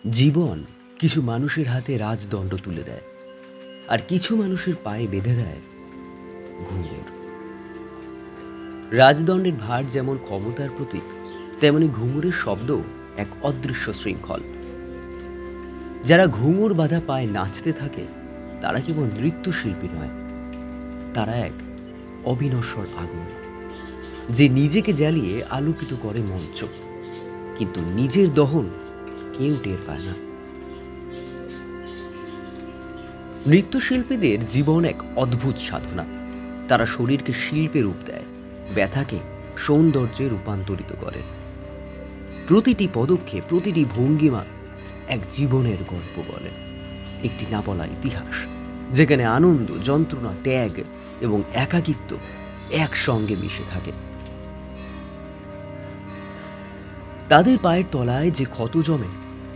জীবন কিছু মানুষের হাতে রাজদণ্ড তুলে দেয়, আর কিছু মানুষের পায়ে বেঁধে দেয় ঘুঙুর। রাজদণ্ডের ভার যেমন ক্ষমতার প্রতীক, তেমনি ঘুঙুরের শব্দও এক অদৃশ্য শৃঙ্খল। যারা ঘুঙুর বাঁধা পায়ে নাচতে থাকে তারা কেবল নৃত্যশিল্পী নয়, তারা এক অবিনশ্বর আগুন, যে নিজেকে জ্বালিয়ে আলোকিত করে মঞ্চ, কিন্তু নিজের দহন কেউ টের পায় না। নৃত্যশিল্পীদের জীবন এক অদ্ভুত সাধনা। তারা শরীরকে শিল্পে রূপ দেয়, ব্যথাকে সৌন্দর্যে রূপান্তরিত করে। প্রতিটি পদক্ষেপ, প্রতিটি ভঙ্গিমা এক জীবনের গল্প বলে, একটি না বলা ইতিহাস, যেখানে আনন্দ, যন্ত্রণা, ত্যাগ এবং একাকিত্ব একসঙ্গে মিশে থাকে। তাদের পায়ের তলায় যে ক্ষত জমে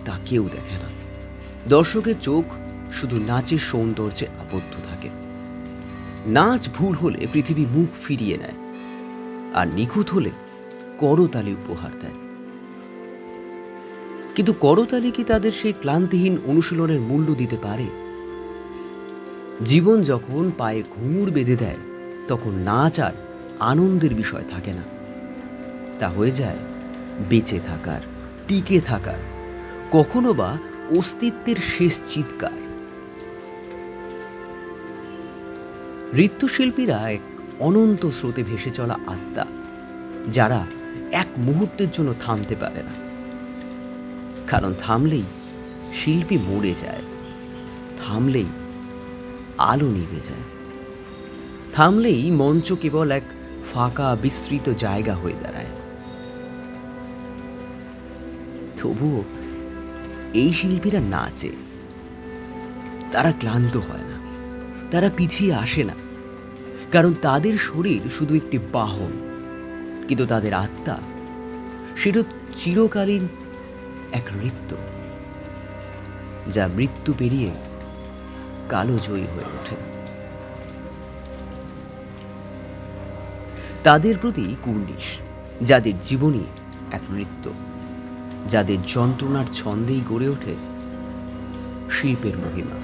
তা কেউ দেখে না। দর্শকের চোখ শুধু নাচের সৌন্দর্যে আবদ্ধ থাকে। নাচ ভুল হলে পৃথিবী মুখ ফিরিয়ে নেয়, আর নিখুঁত হলে করতালি উপহার দেয়। কিন্তু করতালি কি তাদের সেই ক্লান্তিহীন অনুশীলনের মূল্য দিতে পারে? জীবন যখন পায়ে ঘুঙুর বেঁধে দেয়, তখন নাচ আর আনন্দের বিষয় থাকে না, তা হয়ে যায় বেঁচে থাকার, টিকে থাকার, কখনো বা অস্তিত্বের শেষ চিৎকার। নৃত্যশিল্পীরা এক অনন্ত স্রোতে ভেসে চলা আত্মা, যারা এক মুহূর্তের জন্য থামতে পারে না, কারণ থামলেই শিল্পী মরে যায়, থামলেই আলো নিভে যায়, থামলেই মঞ্চ কেবল এক ফাঁকা বিস্তৃত জায়গা হয়ে দাঁড়ায়। তবুও এই শিল্পীরা নাচে, তারা ক্লান্ত হয় না, তারা পিছিয়ে আসে না, কারণ তাদের শরীর শুধু একটি বাহন, কিন্তু তাদের আত্মা সেটা চিরকালীন এক নৃত্য, যা মৃত্যু পেরিয়ে কালো জয়ী হয়ে ওঠে। তাদের প্রতি কুর্নিশ, যাদের জীবনী এক নৃত্য, যাদের যন্ত্রণার ছন্দেই গড়ে ওঠে শিল্পের মহিমা।